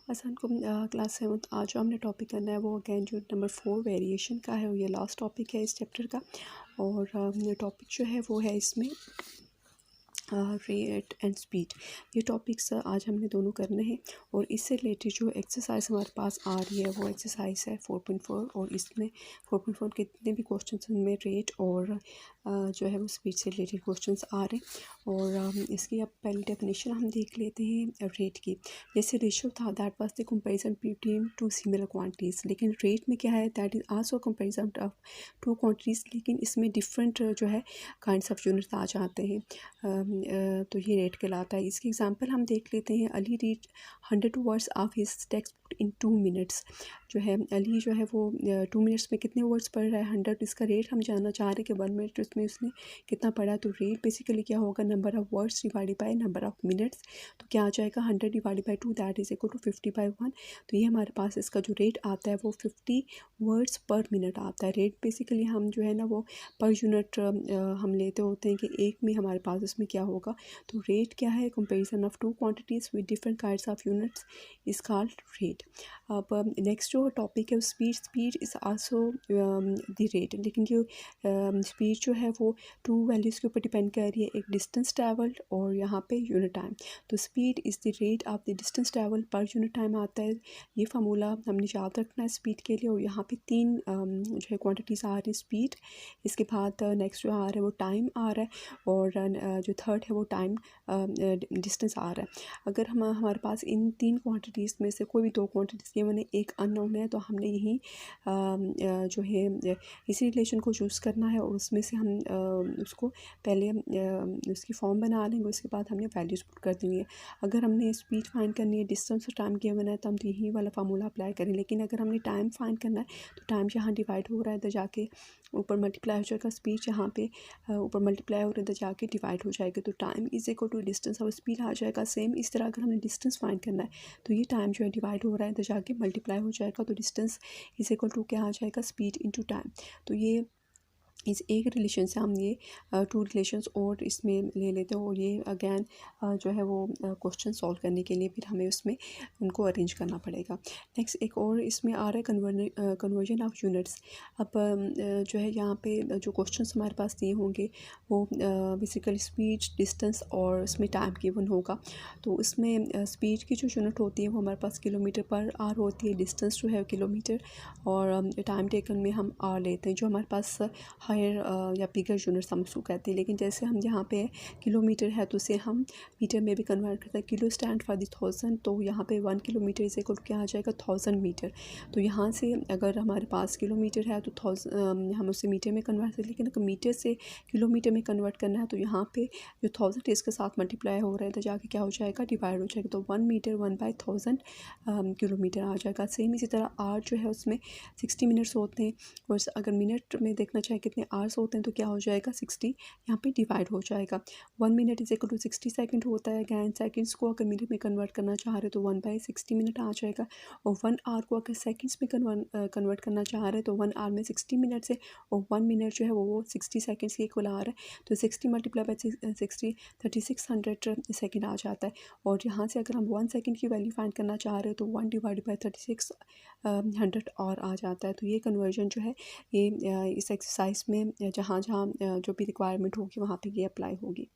आसान को क्लास 7 आज जो हमने टॉपिक करना है वो अगेन जो नंबर 4 वेरिएशन का है, और ये लास्ट टॉपिक है इस चैप्टर का। और टॉपिक जो है वो है इसमें रेट एंड स्पीड। ये टॉपिक्स आज हमने दोनों करने हैं। और इससे रिलेटेड जो एक्सरसाइज हमारे पास आ रही है वो एक्सरसाइज है 4.4, और इसमें 4.4 के जितने भी क्वेश्चंस उनमें रेट और जो है वो स्पीड से रिलेटेड क्वेश्चंस आ रहे हैं। और इसकी अब पहली डेफिनेशन हम देख लेते हैं रेट की। जैसे रेशियो था that was the comparison between two similar quantities, लेकिन रेट में क्या है that is also comparison of two quantities, लेकिन इसमें डिफरेंट जो है काइंड्स ऑफ यूनिट्स आ जाते हैं। तो ये रेट कहलाता है। इसकी एग्जांपल हम देख लेते हैं। Ali read 100 words of his text book in 2 minutes. जो है अली जो है वो 2 मिनट्स में कितने वर्ड्स पढ़ रहा है 100। इसका रेट हम जानना चाह रहे हैं कि 1 मिनट उसमें उसने कितना पढ़ा। तो रेट बेसिकली क्या होगा, number of words divided by number of minutes. तो क्या आ जाएगा 100 divided by 2 that is equal to 50/1। तो ये हमारे पास इसका जो रेट आता है वो 50 वर्ड्स पर मिनट आता है। रेट बेसिकली हम जो है ना वो पर यूनिट हम लेते होते हैं कि एक में हमारे पास इसमें क्या होगा। तो रेट क्या है, comparison of two quantities with different kinds of units is called rate. अब नेक्स्ट जो टॉपिक है speed. Speed is also the rate, लेकिन जो स्पीड जो है वो 2 वैल्यूज़ के ऊपर डिपेंड कर रही है, एक डिस्टेंस ट्रैवल्ड और यहाँ पे यूनिट टाइम। तो speed is the rate of the distance travel per unit time आता है। ये फार्मूला हमने याद रखना है स्पीड के लिए। और यहाँ पे 3 जो है क्वांटिटीज़ आ रही है स्पीड, इसके बाद नेक्स्ट जो आ रहा है वो टाइम आ रहा है, और जो थर्ड है वो टाइम डिस्टेंस आ रहा है। अगर हमारे पास इन 3 क्वांटिटीज़ में से कोई भी 2 क्वांटिटीज़ गिवन है, एक अननोन है, तो हमने यही जो है इसी रिलेशन को चूज़ करना है, और उसमें से हम उसको पहले उसकी फॉर्म बना लेंगे, उसके बाद हमने वैल्यूज़ पुट कर देंगे। अगर हमने स्पीड फाइंड करनी है, डिस्टेंस और टाइम गिवन है, तो हम यही वाला फार्मूला अप्लाई करें। लेकिन अगर हमने टाइम फाइंड करना है तो टाइम जहाँ डिवाइड हो रहा है इधर जाके ऊपर मल्टीप्लाई हो जाएगा। स्पीड जहाँ पे ऊपर मल्टीप्लाई हो रहा है इधर जाके डिवाइड हो जाएगा। तो time is equal to distance और स्पीड आ जाएगा सेम। इस तरह अगर हमने डिस्टेंस फाइंड करना है तो ये टाइम जो है डिवाइड हो रहा है इधर जाके मल्टीप्लाई हो जाएगा। तो डिस्टेंस इज इक्वल टू क्या आ जाएगा, स्पीड इंटू टाइम। तो ये इस एक रिलेशन से हम ये 2 रिलेशंस और इसमें ले लेते हैं। और ये अगेन जो है वो क्वेश्चन सॉल्व करने के लिए फिर हमें उसमें उनको अरेंज करना पड़ेगा। नेक्स्ट एक और इसमें आ रहा है कन्वर्जन ऑफ यूनिट्स। अब जो है यहाँ पे जो क्वेश्चंस हमारे पास दिए होंगे वो बेसिकली स्पीड, डिस्टेंस और इसमें टाइम गिवन होगा। तो इसमें स्पीड की जो यूनिट होती है वो हमारे पास किलोमीटर पर आवर होती है, डिस्टेंस जो है किलोमीटर, और टाइम टेकन में हम आवर लेते हैं। जो हमारे पास हायर या बिगर यूनिट्स हम उसको कहते हैं। लेकिन जैसे हम यहाँ पे किलोमीटर है तो उसे हम मीटर में भी कन्वर्ट करते हैं। किलो स्टैंड फॉर द 1000, तो यहाँ पे 1 किलोमीटर इसे इक्वल क्या आ जाएगा 1000 मीटर। तो यहाँ से अगर हमारे पास किलोमीटर है तो हम उसे मीटर में कन्वर्ट करें। लेकिन अगर मीटर से किलोमीटर में कन्वर्ट करना है तो यहाँ पे जो 1000 इसके साथ मल्टीप्लाई हो रहा है तो जाके क्या हो जाएगा, डिवाइड हो जाएगा। तो 1 मीटर 1/1000 किलोमीटर आ जाएगा। सेम इसी तरह आर जो है उसमें 60 मिनट्स होते हैं, और अगर मिनट में देखना चाहे कितने आवर्स होते हैं तो क्या हो जाएगा 60 यहाँ पे डिवाइड हो जाएगा। 1 minute is equal to 60 second होता है। अगैन सेकंड्स को अगर मिनट में कन्वर्ट करना चाह रहे तो 1/60 मिनट आ जाएगा। और 1 आवर को अगर सेकंड्स में कन्वर्ट करना चाह रहे तो 1 आवर में 60 मिनट्स है, और 1 मिनट जो है वो 60 सेकंड्स के इक्वल आ रहा है। तो 60 मल्टीप्लाई बाई 60 3600 सेकेंड आ जाता है। और यहाँ से अगर हम 1 सेकेंड की वैल्यू फाइंड करना चाह रहे हैं तो 1 डिवाइड बाई 3600 और आ जाता है। तो ये कन्वर्जन जो है ये इस एक्सरसाइज में जहाँ जहाँ जो भी रिक्वायरमेंट होगी वहाँ पे ये अप्लाई होगी।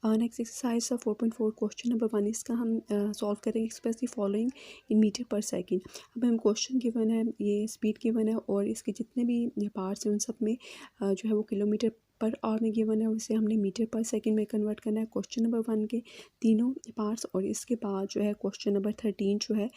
नेक्स्ट एक्सरसाइज 4.4 क्वेश्चन नंबर 1 इसका हम सॉल्व करेंगे। Express the following in metre per second. अब हम क्वेश्चन गिवन है, ये स्पीड गिवन है, और इसके जितने भी पार्ट्स हैं उन सब में जो है वो किलोमीटर पर आवर में गिवन है, उसे हमने मीटर पर सेकंड में कन्वर्ट करना है। क्वेश्चन नंबर 1 के तीनों पार्ट्स, और इसके बाद जो है क्वेश्चन नंबर 13 जो है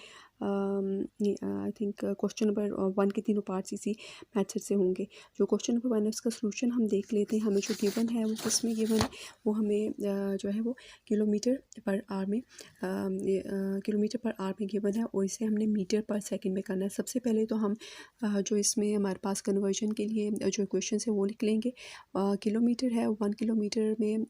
आई थिंक क्वेश्चन नंबर 1 के तीनों पार्ट्स इसी मैथड से होंगे। जो क्वेश्चन नंबर 1 है उसका सोल्यूशन हम देख लेते हैं। हमें जो गिवन है वो किस में गिवन है, वो हमें जो है वो किलोमीटर पर आवर में किलोमीटर पर आवर में गिवन है, और इसे हमने मीटर पर सेकंड में करना है। सबसे पहले तो हम जो इसमें हमारे पास कन्वर्जन के लिए जो इक्वेशन है वो लिख लेंगे। किलोमीटर है, 1 किलोमीटर में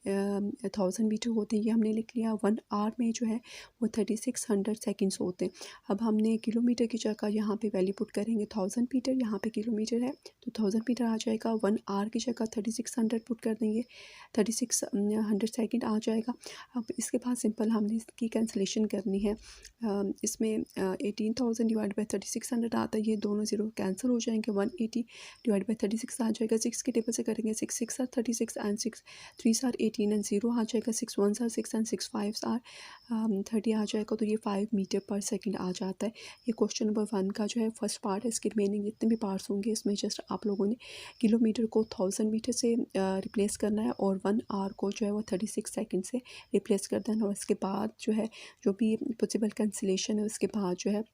1000 मीटर होते हैं, ये हमने लिख लिया। 1 आवर में जो है वो 3600 सेकेंड्स होते हैं। अब हमने किलोमीटर की जगह यहाँ पे वैल्यू पुट करेंगे 1000 मीटर, यहाँ पे किलोमीटर है तो 1000 मीटर आ जाएगा। 1 आवर की जगह 3600 पुट कर देंगे, 3600 सेकंड आ जाएगा। अब इसके बाद सिंपल हमने इसकी कैंसिलेशन करनी है। इसमें 18,000 डिवाइड बाई 3600 आता है, ये दोनों ज़ीरो कैंसिल हो जाएंगे। 180 डिवाइड बाई 36 आ जाएगा। 6 के टेबल से करेंगे, 6 6 आर 36 एंड 6 3 आर 18 एंड 0 आ जाएगा। 6 1 आर 6 एंड 6 5 आर 30 आ जाएगा। तो ये 5 मीटर पर सेकंड आ जाता है। ये क्वेश्चन नंबर 1 का जो है फर्स्ट पार्ट है। इसके रिमेनिंग जितने भी पार्ट्स होंगे इसमें जस्ट आप लोगों ने किलोमीटर को 1000 मीटर से रिप्लेस करना है और 1 आवर को जो है वो 36 सेकंड से रिप्लेस कर देना। और इसके बाद जो है जो भी पॉसिबल कैंसिलेशन है उसके बाद जो है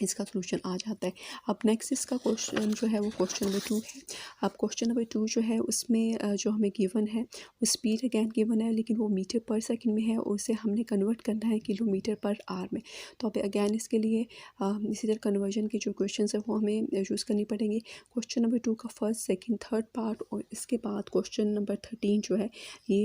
इसका सलूशन आ जाता है। अब नेक्स्ट इसका क्वेश्चन जो है वो क्वेश्चन नंबर 2 है। अब क्वेश्चन नंबर 2 जो है उसमें जो हमें गिवन है वो स्पीड अगैन गिवन है, लेकिन वो मीटर पर सेकंड में है और उसे हमने कन्वर्ट करना है किलोमीटर पर आवर में। तो अब अगैन इसके लिए इसी तरह कन्वर्जन के जो क्वेश्चन है वो हमें यूज़ करनी पड़ेंगी। क्वेश्चन नंबर 2 का फर्स्ट सेकेंड थर्ड पार्ट और इसके बाद क्वेश्चन नंबर 13 जो है ये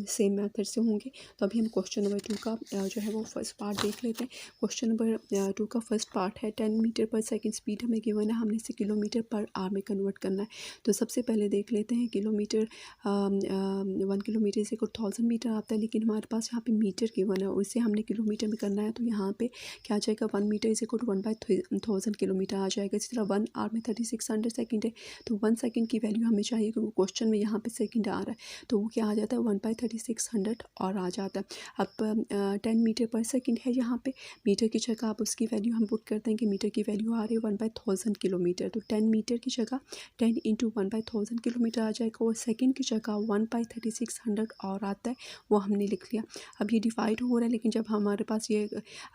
सेम मेथड से होंगे। तो अभी हम क्वेश्चन नंबर 2 का जो है वो फर्स्ट पार्ट देख लेते हैं। क्वेश्चन नंबर 2 का फर्स्ट पार्ट है 10 मीटर पर सेकंड स्पीड हमें गिवन है, हमने इसे किलोमीटर पर आवर में कन्वर्ट करना है। तो सबसे पहले देख लेते हैं किलोमीटर 1 किलोमीटर से को 1000 मीटर आता है, लेकिन हमारे पास यहाँ पे मीटर गिवन है और इसे हमने किलोमीटर में करना है। तो यहाँ पे क्या आ जाएगा 1 metre is equal to 1/1000 kilometre आ जाएगा। इसी तरह 1 आवर में 3600 सेकेंड है, तो 1 सेकेंड की वैल्यू हमें चाहिए क्योंकि क्वेश्चन में यहाँ पे सेकेंड आ रहा है। तो वो क्या आ जाता है 1/3600 और आ जाता है। अब 10 मीटर पर सेकेंड है, यहाँ पे मीटर की जगह आप उसकी वैल्यू हम पुट करते हैं कि मीटर की वैल्यू आ रही है 1/1000 किलोमीटर। तो 10 मीटर की जगह 10 इंटू 1/1000 किलोमीटर आ जाएगा और सेकंड की जगह 1/3600 और आता है, वो हमने लिख लिया। अब ये डिवाइड हो रहा है, लेकिन जब हमारे पास ये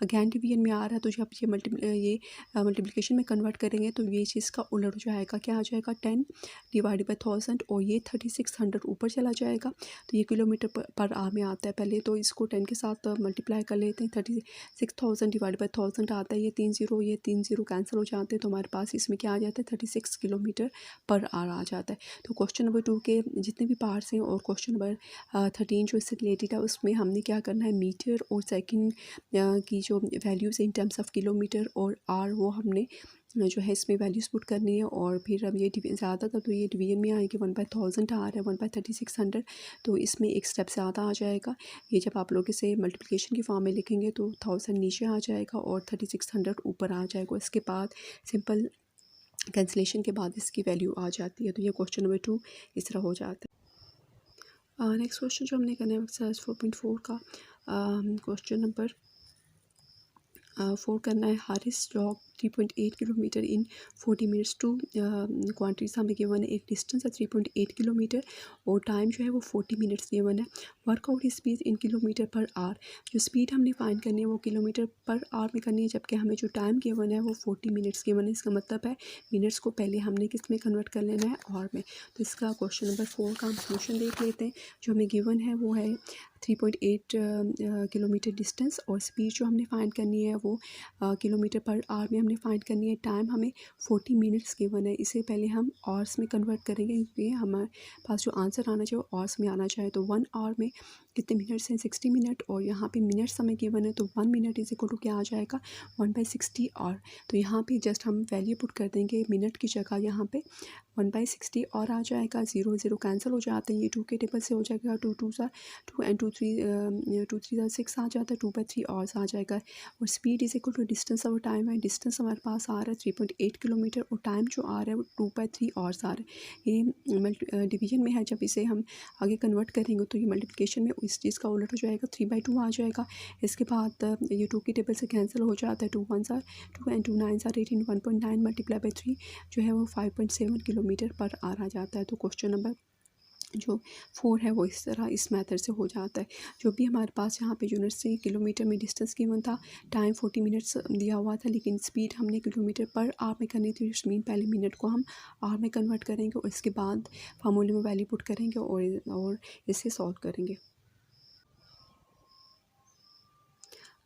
अगैन डिवीजन में आ रहा है तो जब ये मल्टीप्लिकेशन में कन्वर्ट करेंगे तो ये चीज़ का उलट जाएगा। क्या आ जाएगा 10 डिवाइड बाई 1000 और ये 3600 ऊपर चला जाएगा। तो ये किलोमीटर पर आवर में आता है। पहले तो इसको 10 के साथ मल्टीप्लाई कर लेते हैं। 36,000 डिवाइड बाई 1000 आता है। ये 3 0 कैंसिल हो जाते हैं, तो हमारे पास इसमें क्या आ जाता है 36 किलोमीटर पर आवर आ जाता है। तो क्वेश्चन नंबर 2 के जितने भी पार्ट्स हैं और क्वेश्चन नंबर 13 जो इससे रिलेटेड है उसमें हमने क्या करना है मीटर और सेकंड की जो values in terms of kilometre और आवर वो हमने जो है इसमें वैल्यूज़ पुट करनी है। और फिर अब ये ज़्यादा था तो ये डिवीजन में आएगी 1/1000 आ रहा है 1/3600, तो इसमें एक स्टेप ज़्यादा आ जाएगा। ये जब आप लोग इसे मल्टीप्लिकेशन की फॉर्म में लिखेंगे तो 1000 नीचे आ जाएगा और 3600 ऊपर आ जाएगा। इसके बाद सिंपल कैंसिलेशन के बाद इसकी वैल्यू आ जाती है। तो ये क्वेश्चन नंबर 2 इस तरह हो जाता है। नेक्स्ट क्वेश्चन जो हमने करना है एक्सरसाइज 4.4 का क्वेश्चन नंबर 4 करना है। हारिस जॉग 3.8 किलोमीटर इन 40 मिनट्स टू क्वांटिटीज हमें गिवन है। एक डिस्टेंस है 3.8 किलोमीटर और टाइम जो है वो 40 मिनट्स गिवन है। Workout speed in kilometre per our, जो स्पीड हमने फाइंड करनी है वो किलोमीटर पर आवर में करनी है, जबकि हमें जो टाइम गिवन है वो 40 मिनट्स गिवन है। इसका मतलब है मिनट्स को पहले हमने किस में कन्वर्ट कर लेना है आवर में। तो इसका क्वेश्चन नंबर 4 का हम सोल्यूशन देख लेते हैं। जो हमें गिवन है वो है 3.8 किलोमीटर डिस्टेंस और स्पीड जो हमने फाइंड करनी है वो किलोमीटर पर आवर में हमने फाइंड करनी है। टाइम हमें 40 मिनट्स गिवन है, इसे पहले हम आवर्स में कन्वर्ट करेंगे क्योंकि हमारे पास जो आंसर आना चाहिए वो आवर्स में आना चाहिए। तो 1 आवर में कितने मिनट्स हैं 60 मिनट और यहाँ पे मिनट्स हमें गिवन है, तो 1 मिनट इज इक्वल टू क्या आ जाएगा 1/60 आवर। तो यहाँ पे जस्ट हम वैल्यू पुट कर देंगे मिनट की जगह, यहाँ पे 1/60 और आ जाएगा। 0 0 कैंसिल हो जाते हैं, ये 2 के टेबल से हो जाएगा। 2 2 2 एंड 2 3 6 आ जाता है, 2/3 आवर्स आ जाएगा। और speed is equal to distance और टाइम है। डिस्टेंस हमारे पास आ रहा है 3.8 किलोमीटर और टाइम जो आ रहा है वो 2/3 आवर्स आ रहा है। ये डिवीजन में है, जब इसे हम आगे कन्वर्ट करेंगे तो ये मल्टीप्लिकेशन में इस चीज़ का उलट हो जाएगा, 3/2 आ जाएगा। इसके बाद ये 2 की टेबल से कैंसिल हो जाता है। 2 1 2 एंड 2 9 18, 1.9 मल्टीप्लाई बाई 3 जो है वो 5.7 किलोमीटर पर आवर आ जाता है। तो क्वेश्चन नंबर जो 4 है वो इस तरह इस मेथड से हो जाता है। जो भी हमारे पास यहाँ पे यूनिट से किलोमीटर में डिस्टेंस गिवन था, टाइम 40 मिनट्स दिया हुआ था, लेकिन स्पीड हमने किलोमीटर पर आवर में करनी थी। इट्स मीन पहले मिनट को हम आवर में कन्वर्ट करेंगे और इसके बाद फार्मूले में वैल्यू पुट करेंगे और इसे सॉल्व करेंगे।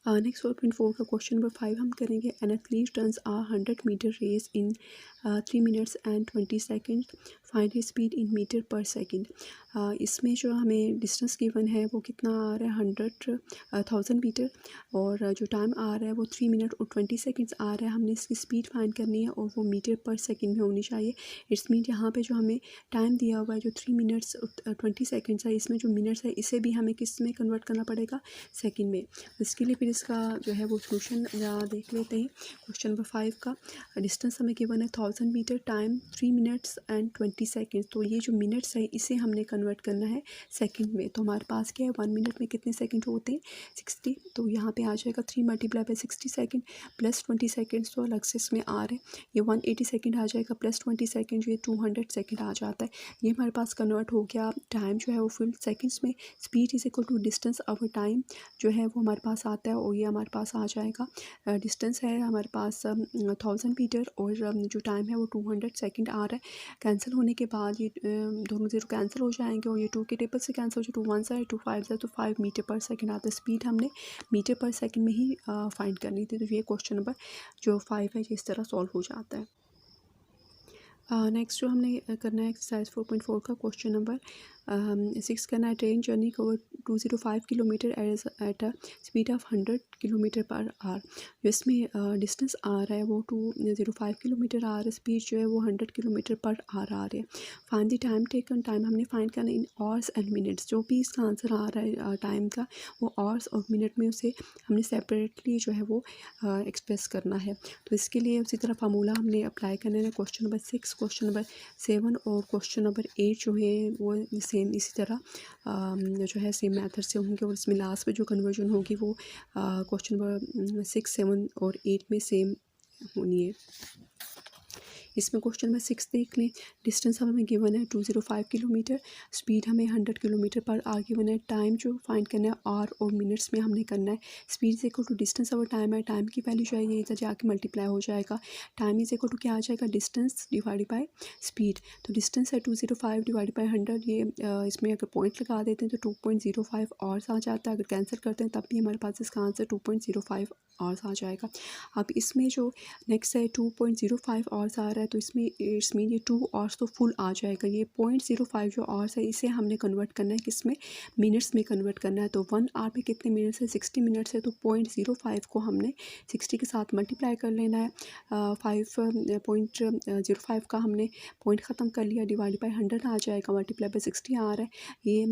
नेक्स्ट 4.4 का क्वेश्चन नंबर 5 हम करेंगे। An athlete runs 100 metre race in 3 minutes and 20 second. Find his speed in metre per second. इसमें जो हमें डिस्टेंस गिवन है वो कितना आ रहा है 1000 मीटर, और जो टाइम आ रहा है वो 3 मिनट और 20 सेकेंड्स आ रहा है। हमने इसकी स्पीड फाइंड करनी है और वो मीटर पर सेकेंड में होनी चाहिए। इट्स मीन यहाँ पे जो हमें टाइम दिया हुआ है जो 3 मिनट्स 20 सेकेंड्स है, इसमें जो मिनट्स है इसे भी हमें किस में कन्वर्ट करना पड़ेगा, सेकेंड में। इसके लिए फिर इसका जो है वो सोल्यूशन देख लेते हैं। क्वेश्चन नंबर 5 का डिस्टेंस हमें गिवन है 1000 metre, time 3 minutes and 20 seconds. तो ये जो मिनट्स है इसे हमने कन्वर्ट करना है सेकंड में। तो हमारे पास क्या है, 1 मिनट में कितने सेकंड होते हैं, 60। तो यहाँ पे आ जाएगा 3 multiply by 60 second plus 20 seconds तो अलग से इसमें आ रहे हैं। ये 180 सेकंड आ जाएगा प्लस 20 सेकंड, जो ये 200 सेकंड आ जाता है। ये हमारे पास कन्वर्ट हो गया। टाइम जो है वो फुल सेकंड्स में, speed is equal to distance over time जो है वो हमारे पास आता है, और ये हमारे पास आ जाएगा। डिस्टेंस है हमारे पास 1000 मीटर और जो टाइम है वो 200 सेकंड आ रहा है। कैंसिल होने के बाद ये दोनों जीरो कैंसिल हो जाएंगे और ये 2 के टेबल से कैंसिल हो जाए। 2 1 से 2 5 से तो 5 मीटर पर सेकंड आता है। स्पीड हमने मीटर पर सेकंड में ही फाइंड करनी थी। तो ये क्वेश्चन नंबर जो 5 है ये इस तरह सॉल्व हो जाता है। नेक्स्ट जो हमने करना है एक्सरसाइज 4.4 का क्वेश्चन नंबर 6 करना है। Train journey cover 205 kilometre at a speed of 100 kilometre per our. जो इसमें डिस्टेंस आ रहा है वो 205 किलोमीटर आ रहा है, स्पीड जो है वो 100 किलोमीटर पर आवर आ रहा है। Find the time taken, time हमने फाइंड करना इन आवर्स एंड मिनट्स। जो भी इसका आंसर आ रहा है टाइम का, वो आवर्स और मिनट में उसे हमने सेपरेटली जो है वो एक्सप्रेस करना है। तो इसके लिए उसी तरह फार्मूला हमने अप्लाई करना है। क्वेश्चन नंबर 6, क्वेश्चन नंबर 7 और क्वेश्चन नंबर 8 जो है वो सेम इसी तरह जो है सेम मेथड से होंगे, और इसमें लास्ट में जो कन्वर्जन होगी वो क्वेश्चन नंबर 6, 7 और 8 में सेम होनी है। इसमें क्वेश्चन नंबर 6 देख लें। डिस्टेंस हमें गिवन है 205 किलोमीटर, स्पीड हमें 100 किलोमीटर पर आवर गिवन है। टाइम जो फाइंड करना है आवर और मिनट्स में हमने करना है। Speed is equal to distance और टाइम है, टाइम की वैल्यू जो है ये इधर जाके मल्टीप्लाई हो जाएगा। टाइम इज इक्वल टू क्या आ जाएगा, डिस्टेंस डिवाइडेड बाय स्पीड। तो डिस्टेंस है 205 डिवाइडेड बाई 100। ये इसमें अगर पॉइंट लगा देते हैं तो 2.05 आवर्स आ जाता है। अगर कैंसिल करते हैं तब भी हमारे पास इसका आंसर 2.05 आवर्स आ जाएगा। अब इसमें जो नेक्स्ट है 2.05 आवर्स आ रहा है, तो इसमें इट्स मीन ये 2 आवर्स तो फुल आ जाएगा। ये 0.05 जो आवर्स है इसे हमने कन्वर्ट करना है किस में, मिनट्स में कन्वर्ट करना है। तो 1 आवर में कितने मिनट्स है, 60 मिनट्स है। तो 0.05 को हमने 60 के साथ मल्टीप्लाई कर लेना है। 5.05 का हमने पॉइंट ख़त्म कर लिया, डिवाइड बाई 100 आ जाएगा, मल्टीप्लाई बाई 60 आ रहा है। ये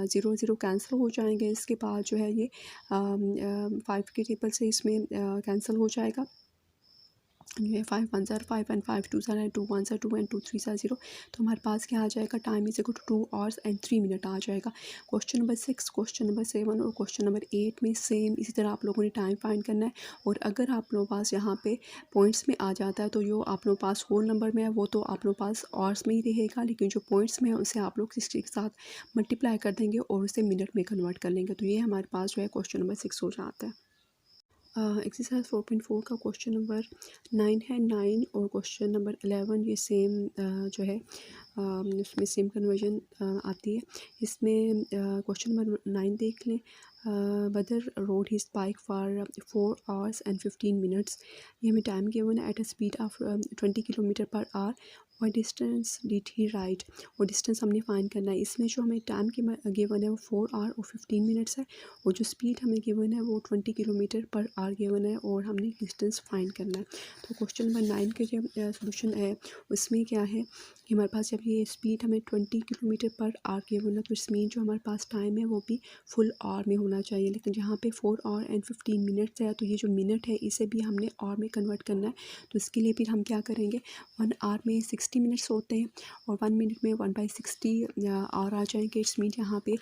0 0 कैंसिल हो जाएंगे। इसके बाद जो है ये 5 के टेबल से इसमें कैंसिल हो जाएगा। ये 5 1 ज़ार 5 एंड 5 2 ज़ार 2 1 ज़ार 2 एंड 2 3 ज़ार 0। तो हमारे पास क्या आ जाएगा, time is equal to 2 hours and 3 minute आ जाएगा। क्वेश्चन नंबर 6, क्वेश्चन नंबर 7 और क्वेश्चन नंबर 8 में सेम इसी तरह आप लोगों ने टाइम फाइंड करना है। और अगर आप लोगों के पास यहाँ पे पॉइंट्स में आ जाता है तो जो आप लोगों के पास होल नंबर में है वो तो आप लोगों के पास आवर्स में ही रहेगा, लेकिन जो पॉइंट्स में है उसे आप लोग 60 के साथ मल्टीप्लाई कर देंगे और उसे मिनट में कन्वर्ट कर लेंगे। तो ये हमारे पास जो है क्वेश्चन नंबर 6 हो जाता है। एक्सरसाइज 4.4 का क्वेश्चन नंबर 9 है। 9 और क्वेश्चन नंबर 11 ये सेम जो है उसमें सेम कन्वर्जन आती है। इसमें क्वेश्चन नंबर 9 देख लें। बदर road his bike for 4 hours and 15 minutes. ये हमें टाइम गिवन है at a speed of 20 kilometre per our. और डिस्टेंस डिड ही राइट, और डिस्टेंस हमने फाइंड करना है। इसमें जो हमें टाइम गिवन है वो 4 आवर और 15 मिनट्स है, और जो स्पीड हमें गिवन है वो 20 किलोमीटर पर आवर गिवन है, और हमने डिस्टेंस फाइंड करना है। तो क्वेश्चन नंबर 9 का जो सोल्यूशन है उसमें क्या है कि हमारे पास जब ये स्पीड हमें 20 किलोमीटर पर आवर गिवन है, तो इसमें जो हमारे पास टाइम है वो भी फुल आवर में होना चाहिए। लेकिन जहाँ पे 4 आवर एंड 15 मिनट्स है, तो ये जो मिनट है इसे भी हमने आवर में कन्वर्ट करना है। तो इसके लिए फिर हम क्या करेंगे, 1 आवर में 60 मिनट्स होते हैं और 1 मिनट में 1/60 आवर आ जाएंगे। इट्स मीन यहाँ पे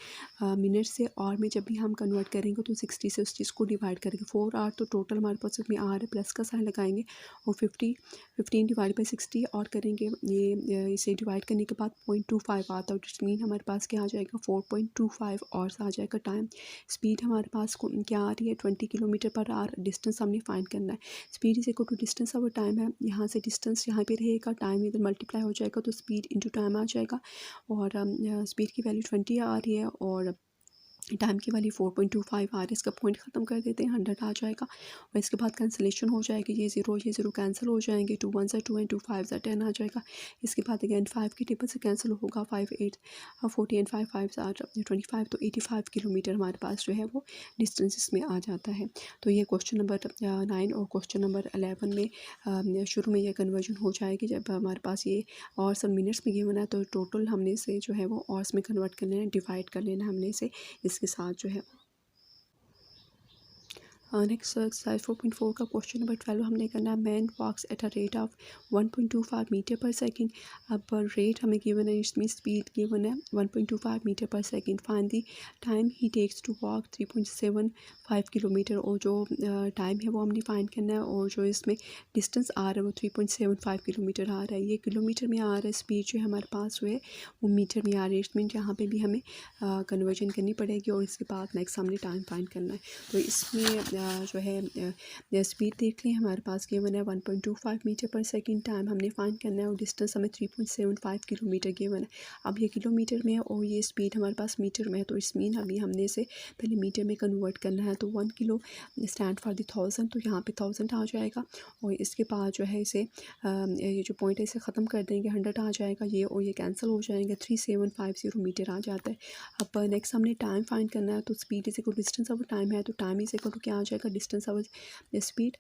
मिनट से आवर में जब भी हम कन्वर्ट करेंगे तो 60 से उस चीज़ को डिवाइड करेंगे। 4 आवर तो टोटल हमारे पास इसमें आवर है, प्लस का साइन लगाएंगे और 15 डिवाइड बाई 60 और करेंगे। ये इसे डिवाइड करने के बाद 0.25 आता है। इट्स मीन हमारे पास क्या आ जाएगा, 4.25 आवर्स आ जाएगा टाइम। स्पीड हमारे पास क्या आ रही है, 20 किलोमीटर पर आवर। डिस्टेंस हमने फाइंड करना है। Speed is equal to distance और टाइम है। यहाँ से डिस्टेंस यहाँ पे रहेगा, टाइम इधर मल्टीप्लाई हो जाएगा तो स्पीड इंटू टाइम आ जाएगा। और स्पीड की वैल्यू 20 आ रही है और टाइम की वैल्यू 4.25 आ रही है, इसका पॉइंट ख़त्म कर देते हैं, 100 आ जाएगा और इसके बाद कैंसिलेशन हो जाएगी, ये ज़ीरो कैंसिल हो जाएंगे, 2 1 2 एंड 2 5 10 आ जाएगा। इसके बाद अगेन 5 की टेबल से कैंसिल होगा, 5 8 40 एंड 5 5 25, तो 85 किलोमीटर हमारे पास जो है वो डिस्टेंस इसमें आ जाता है। तो ये क्वेश्चन नंबर 9 और क्वेश्चन नंबर 11 में शुरू में ये कन्वर्जन हो जाएगी जब हमारे पास ये और सब मिनट्स में गिवन है, तो टोटल हमने इसे जो है वो ऑर्स में कन्वर्ट कर लेना है, डिवाइड कर लेना हमने इसे इसके साथ जो है। नेक्स्ट एक्सरसाइज 4.4 का क्वेश्चन नंबर 12 हमने करना है, man walks at a rate of 1.25 metre per second. अब रेट हमें गिवन है, इसमें स्पीड गिवन है 1.25 metre per second. Find the time he takes to walk 3.75 kilometre, और जो टाइम है वो हमने फाइंड करना है, और जो इसमें डिस्टेंस आ रहा है वो 3.75 किलोमीटर आ रहा है। ये किलोमीटर में आ रहा है, स्पीड जो है हमारे पास जो है वो मीटर में आ रही है, इसमें यहाँ पे भी हमें कन्वर्जन करनी पड़ेगी और इसके बाद नेक्स्ट हमने टाइम फाइंड करना है। तो इसमें जो है स्पीड देख लें, हमारे पास गिवन है 1.25 मीटर पर सेकंड, टाइम हमने फाइंड करना है और डिस्टेंस हमें 3.75 किलोमीटर गिवन है। अब ये किलोमीटर में है और ये स्पीड हमारे पास मीटर में है, तो इस मीन अभी हमने इसे पहले मीटर में कन्वर्ट करना है। तो 1 किलो स्टैंड फॉर द 1000, तो यहाँ पे 1000 आ जाएगा और इसके बाद जो है इसे ये जो पॉइंट है इसे ख़त्म कर देंगे, 100 आ जाएगा ये, और ये कैंसिल हो जाएंगे, 3750 मीटर आ जाता है। अब नेक्स्ट हमने टाइम फाइंड करना है, तो speed is equal distance of time है, तो टाइम इज इक्वल टू क्या आ जाएगा, डिस्टेंस ऑफ स्पीड,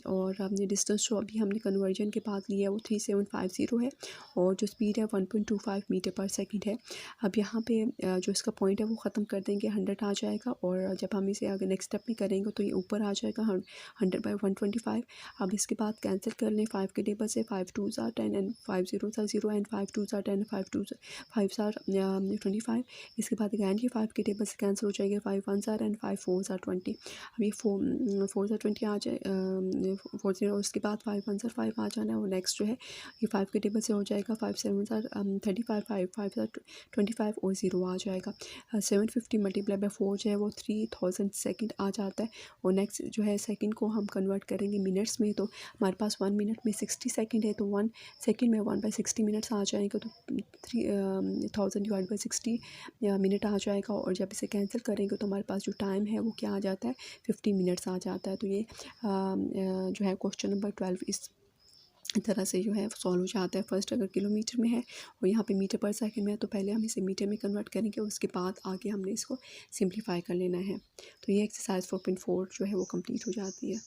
और हमने डिस्टेंस जो अभी हमने कन्वर्जन के बाद लिया है वो 3750 है, और जो स्पीड है 1.25 मीटर पर सेकंड है। अब यहाँ पे जो इसका पॉइंट है वो ख़त्म कर देंगे, 100 आ जाएगा, और जब हम इसे अगर नेक्स्ट स्टेप में करेंगे तो ये ऊपर आ जाएगा 100/125। अब इसके बाद कैंसिल कर लें 5 के टेबल से, 5 2 10 एंड 5 0 0 एंड 5 2 10 5 2 5 25। इसके बाद अगैन ये 5 के टेबल से कैंसिल हो जाएगा, 5 1 एंड 5 4 20। अब ये 4 20 आ जाए, 4 0, उसके बाद 5 1 5 आ जाना है, और नेक्स्ट जो है ये 5 के टेबल से हो जाएगा, 5 7 35, 5 5 25 और 0 आ जाएगा। 750 मल्टीप्लाई बाई 4 जो है वो 3000 सेकंड आ जाता है, और नेक्स्ट जो है सेकंड को हम कन्वर्ट करेंगे मिनट्स में, तो हमारे पास 1 मिनट में 60 सेकंड है, तो 1 सेकंड में 1/60 मिनट्स आ जाएंगे, तो 3000 डिवाइड बाई 60 मिनट आ जाएगा, और जब इसे कैंसिल करेंगे तो हमारे पास जो टाइम है वो क्या आ जाता है, 50 मिनट्स आ जाता है। तो ये जो है क्वेश्चन नंबर 12 इस तरह से जो है सॉल्व हो जाता है। फर्स्ट अगर किलोमीटर में है और यहाँ पे मीटर पर सेकंड में है, तो पहले हम इसे मीटर में कन्वर्ट करेंगे, उसके बाद आगे हमने इसको सिंप्लीफाई कर लेना है। तो ये एक्सरसाइज 4.4 जो है वो कंप्लीट हो जाती है।